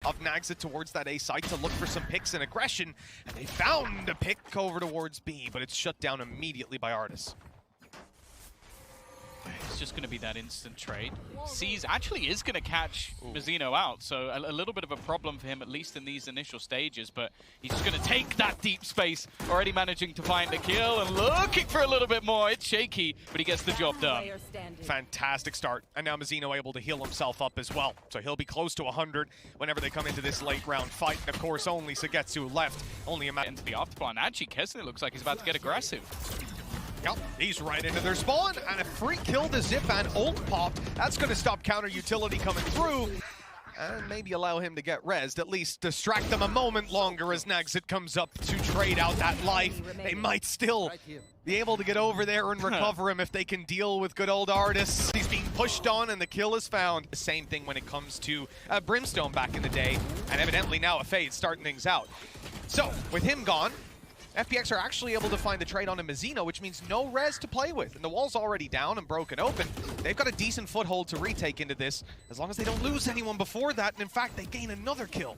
of NagZ towards that A site to look for some picks and aggression, and they found a pick over towards B, but it's shut down immediately by ardiis. It's just going to be that instant trade. Sees actually is going to catch Mazino out, so a little bit of a problem for him, at least in these initial stages, but he's just going to take that deep space, already managing to find a kill and looking for a little bit more. It's shaky, but he gets the job done. Fantastic start, and now Mazino able to heal himself up as well, so he'll be close to 100 whenever they come into this late round fight, and of course only SUYGETSU left, only a matter into the afterplan. Actually, keznit looks like he's about to get aggressive. Yep, he's right into their spawn, and a free kill to Zyppan, ult popped. That's going to stop counter utility coming through, and maybe allow him to get rezzed, at least distract them a moment longer as NagZ comes up to trade out that life. They might still be able to get over there and recover him if they can deal with good old ardiis. He's being pushed on, and the kill is found. The same thing when it comes to Brimstone back in the day, and evidently now a Fade starting things out. So, with him gone, FPX are actually able to find the trade on a Mazino, which means no res to play with. And the wall's already down and broken open. They've got a decent foothold to retake into this, as long as they don't lose anyone before that. And in fact, they gain another kill.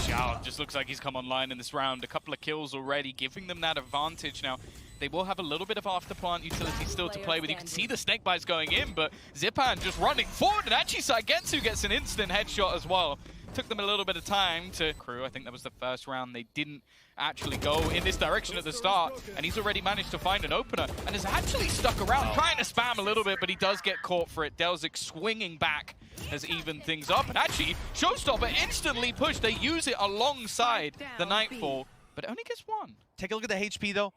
Shao just looks like he's come online in this round. A couple of kills already, giving them that advantage now. They will have a little bit of afterplant utility still to play with. You can see the snake bites going in, but Zyppan just running forward, and actually SUYGETSU gets an instant headshot as well. Took them a little bit of time to KRÜ. I think that was the first round. They didn't actually go in this direction at the start, and he's already managed to find an opener and is actually stuck around trying to spam a little bit, but he does get caught for it. Delzik swinging back has evened things up, and actually Showstopper instantly pushed. They use it alongside the Nightfall, but it only gets one. Take a look at the HP though.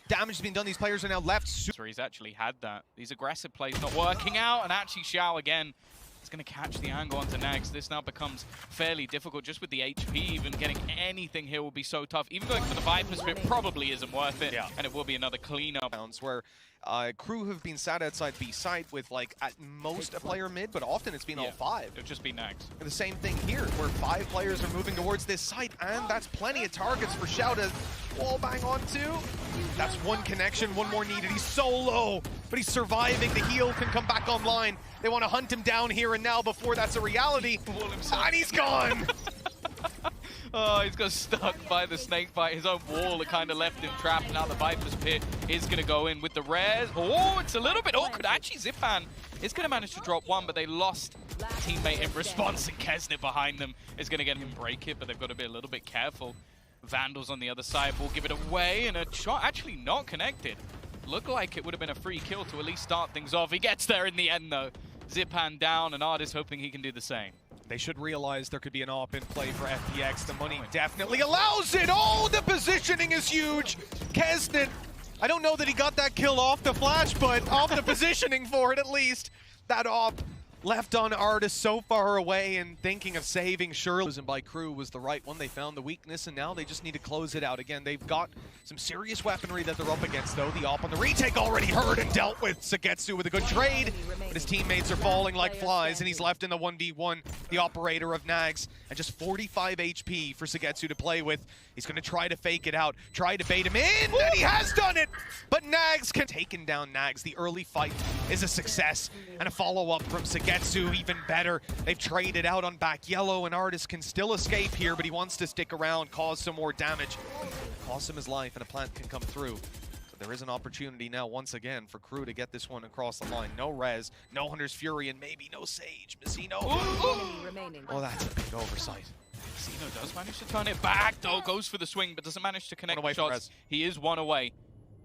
Damage has been done. These players are now left. He's actually had that. These aggressive plays not working out, and actually Shao again is going to catch the angle onto NagZ. This now becomes fairly difficult just with the HP. Even getting anything here will be so tough. Even going for the Viper Spit probably isn't worth it, and it will be another cleanup. Where KRÜ have been sat outside B side with, like, at most a player mid, but often it's been all five. It'll just be NagZ. And the same thing here, where 5 players are moving towards this site, and that's plenty of targets for Shao to wall bang onto. That's one connection, one more needed. He's so low, but he's surviving. The heal can come back online. They want to hunt him down here and now before that's a reality. And he's gone! Oh, he's got stuck by the snake bite. His own wall that kind of left him trapped. Now the Viper's Pit is going to go in with the res. Oh, it's a little bit awkward. Actually, Zyppan is going to manage to drop one, but they lost a teammate in response, and keznit behind them is going to get him break it, but they've got to be a little bit careful. Vandals on the other side will give it away, and a shot actually not connected. Looked like it would have been a free kill to at least start things off. He gets there in the end, though. Zyppan down, and ardiis hoping he can do the same. They should realize there could be an AWP in play for FPX. The money definitely allows it. Oh, the positioning is huge. keznit, I don't know that he got that kill off the flash, but off the positioning for it at least. That AWP left on ardiis so far away and thinking of saving surely. And by KRÜ was the right one. They found the weakness, and now they just need to close it out. Again, they've got some serious weaponry that they're up against, though. The AWP on the retake already heard and dealt with. SUYGETSU with a good trade, but his teammates are falling like flies, and he's left in the 1v1, the operator of NagZ, and just 45 HP for SUYGETSU to play with. He's going to try to fake it out, try to bait him in, and he has done it! But NagZ can taken down NagZ. The early fight is a success, and a follow-up from SUYGETSU even better. They've traded out on back yellow, and ardiis can still escape here, but he wants to stick around, cause some more damage. Cost him his life, and a plant can come through. So there is an opportunity now, once again, for KRÜ to get this one across the line. No res, no Hunter's Fury, and maybe no Sage. Mazino. Oh, that's a big oversight. Mazino does manage to turn it back, though. Goes for the swing, but doesn't manage to connect shots. He is one away.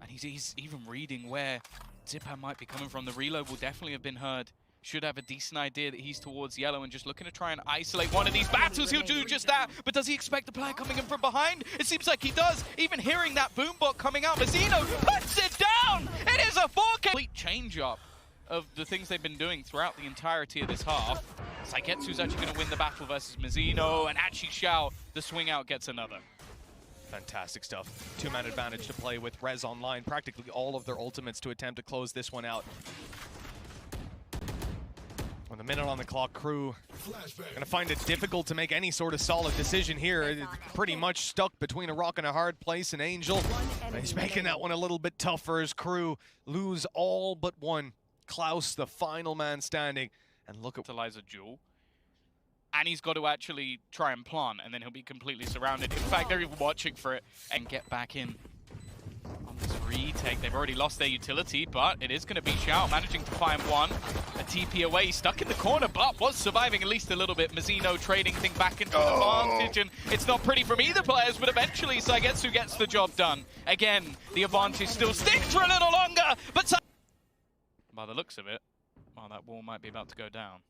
And he's even reading where Zyppan might be coming from. The reload will definitely have been heard. Should have a decent idea that he's towards yellow and just looking to try and isolate one of these battles. He'll do just that, but does he expect the player coming in from behind? It seems like he does. Even hearing that boombot coming out, Mazino puts it down! It is a 4K! Complete change-up of the things they've been doing throughout the entirety of this half. SUYGETSU's actually going to win the battle versus Mazino, and actually Shao, the swing out, gets another. Fantastic stuff. 2-man advantage to play with. Res online, practically all of their ultimates to attempt to close this one out. With a minute on the clock, KRÜ gonna find it difficult to make any sort of solid decision here. It's pretty much stuck between a rock and a hard place, and Angel, he's making that one a little bit tougher as KRÜ lose all but one. Klaus, the final man standing, and look at Eliza Jewel. and he's got to actually try and plant, and then he'll be completely surrounded. In fact, they're even watching for it and get back in. On this retake, they've already lost their utility, but it is going to be Shao managing to find one. A TP away, stuck in the corner, but was surviving at least a little bit. Mazino trading thing back into an advantage, and it's not pretty from either players, but eventually SUYGETSU gets the job done. Again, the advantage still sticks for a little longer, but by the looks of it, well, that wall might be about to go down.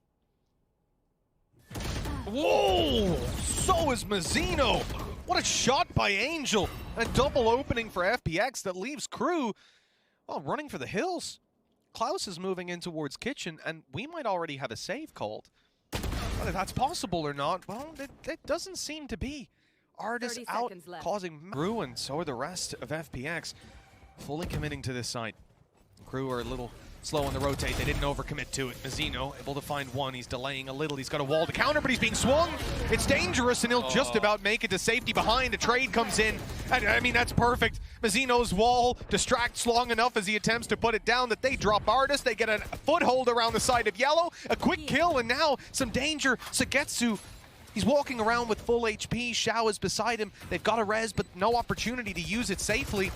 Whoa! So is Mazino. What a shot by Angel. A double opening for FPX that leaves KRÜ, well, running for the hills. Klaus is moving in towards kitchen, and we might already have a save called. Whether that's possible or not, well, it doesn't seem to be. ardiis out causing KRÜ, and so are the rest of FPX. Fully committing to this site. KRÜ are a little slow on the rotate. They didn't overcommit to it. Mazino able to find one. He's delaying a little. He's got a wall to counter, but he's being swung. It's dangerous, and he'll just about make it to safety behind. A trade comes in, and I mean, that's perfect. Mazino's wall distracts long enough as he attempts to put it down that they drop ardiis. They get a foothold around the side of yellow. A quick kill, and now some danger. SUYGETSU, he's walking around with full HP. Shao is beside him. They've got a res, but no opportunity to use it safely.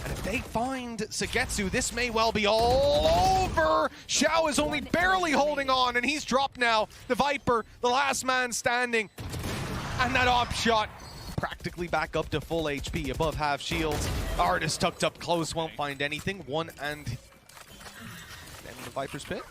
And if they find SUYGETSU, this may well be all over. Shao is only barely holding on, and he's dropped now. The Viper, the last man standing. And that op shot practically back up to full HP, above half shields. ardiis tucked up close, won't find anything. One and then the Viper's pit.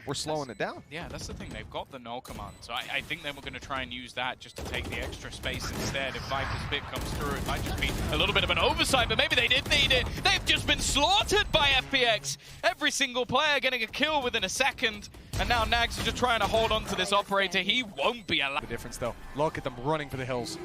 We're slowing it down. Yeah, that's the thing. They've got the null command, so I think they were going to try and use that just to take the extra space instead. If Viper's pit comes through, it might just be a little bit of an oversight, but maybe they did need it. They've just been slaughtered by FPX. Every single player getting a kill within a second, and now NagZ is just trying to hold on to this operator. He won't be allowed. The difference, though. Look at them running for the hills.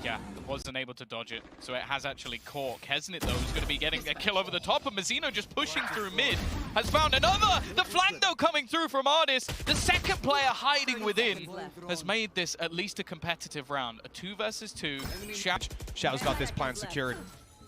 Yeah, wasn't able to dodge it, so it has actually caught. keznit, though, is going to be getting a kill over the top, and Mazino just pushing through mid. Has found another! The flank, though, coming through from ardiis. The second player hiding within has made this at least a competitive round. A 2 versus 2. Shao's got this plan secured.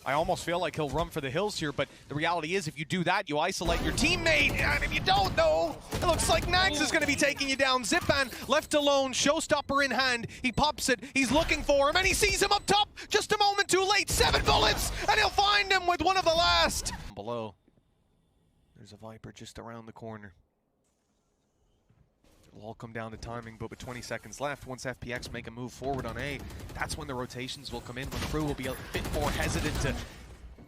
I almost feel like he'll run for the hills here, but the reality is if you do that, you isolate your teammate, and if you don't know, it looks like NagZ is going to be taking you down. Zyppan left alone, showstopper in hand. He pops it, he's looking for him, and he sees him up top just a moment too late. 7 bullets, and he'll find him with one of the last. Below, there's a Viper just around the corner. It'll all come down to timing, but with 20 seconds left, once FPX make a move forward on A, that's when the rotations will come in, when KRÜ will be a bit more hesitant to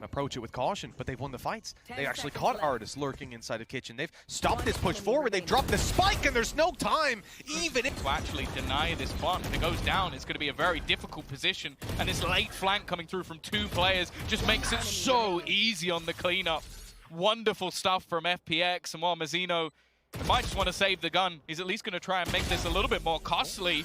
approach it with caution, but they've won the fights. They actually caught ardiis lurking inside of kitchen. They've stopped this push forward, they've dropped the spike, and there's no time, even if... To actually deny this plant. If it goes down, it's going to be a very difficult position, and this late flank coming through from 2 players just makes it so easy on the cleanup. Wonderful stuff from FPX, and while Mazino might just want to save the gun, he's at least going to try and make this a little bit more costly,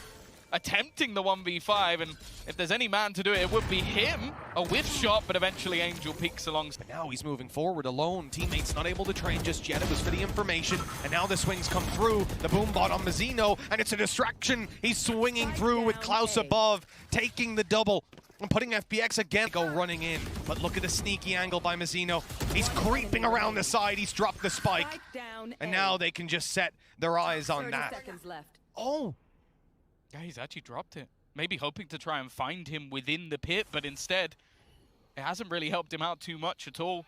attempting the 1v5, and if there's any man to do it, it would be him. A whiff shot, but eventually Angel peeks along. But now he's moving forward alone. Teammates not able to train just yet. It was for the information, and now the swings come through. The boom bot on Mazino, and it's a distraction. He's swinging through with Klaus above, taking the double. And putting FPX again go running in. But look at the sneaky angle by Mazino. He's creeping around the side. He's dropped the spike. And now they can just set their eyes on that. Oh. Yeah, he's actually dropped it. Maybe hoping to try and find him within the pit, but instead, it hasn't really helped him out too much at all.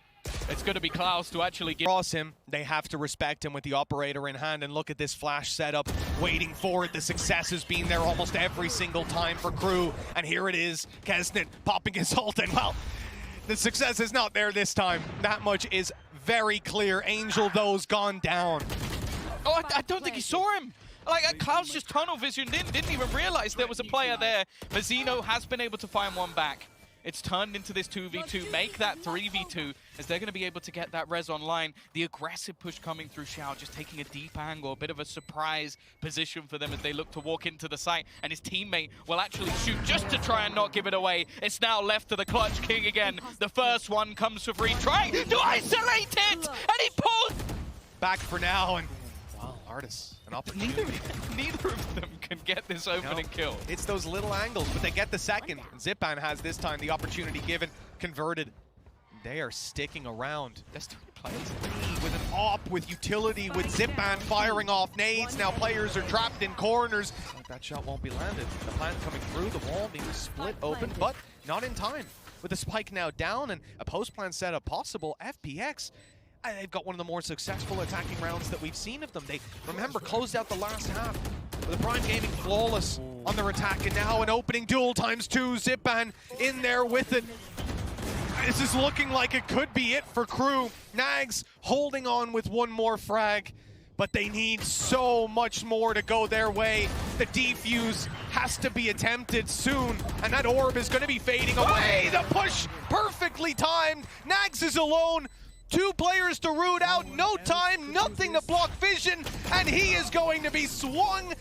It's going to be Klaus to actually get across him. They have to respect him with the operator in hand, and look at this flash setup, waiting for it. The success has been there almost every single time for KRÜ, and here it is. keznit popping his ult, and well, the success is not there this time. That much is very clear. Angel, though's gone down. Oh, I don't think he saw him. Like, Klaus just tunnel visioned in, didn't even realize there was a player there. Mazino has been able to find one back. It's turned into this 2v2, make that 3v2, as they're going to be able to get that res online. The aggressive push coming through Shao, just taking a deep angle, a bit of a surprise position for them as they look to walk into the site, and his teammate will actually shoot just to try and not give it away. It's now left to the Clutch King again. The first one comes for free, trying to isolate it, and he pulls back for now, and wow, ardiis. Neither of them can get this opening kill. It's those little angles, but they get the second. Zyppan has this time the opportunity given, converted. They are sticking around. There's 2 players. With an op with utility, with Zyppan firing off nades. Now players are trapped in corners. That shot won't be landed. The plant coming through, the wall being split open, but not in time. With the spike now down and a post-plant setup possible, FPX, they've got one of the more successful attacking rounds that we've seen of them. They, remember, closed out the last half with the Prime Gaming flawless on their attack, and now an opening duel ×2. Zyppan in there with it. This is looking like it could be it for KRÜ. NagZ holding on with one more frag, but they need so much more to go their way. The defuse has to be attempted soon, and that orb is going to be fading away. The push perfectly timed. NagZ is alone. 2 players to root out, no time, nothing to block vision, and he is going to be swung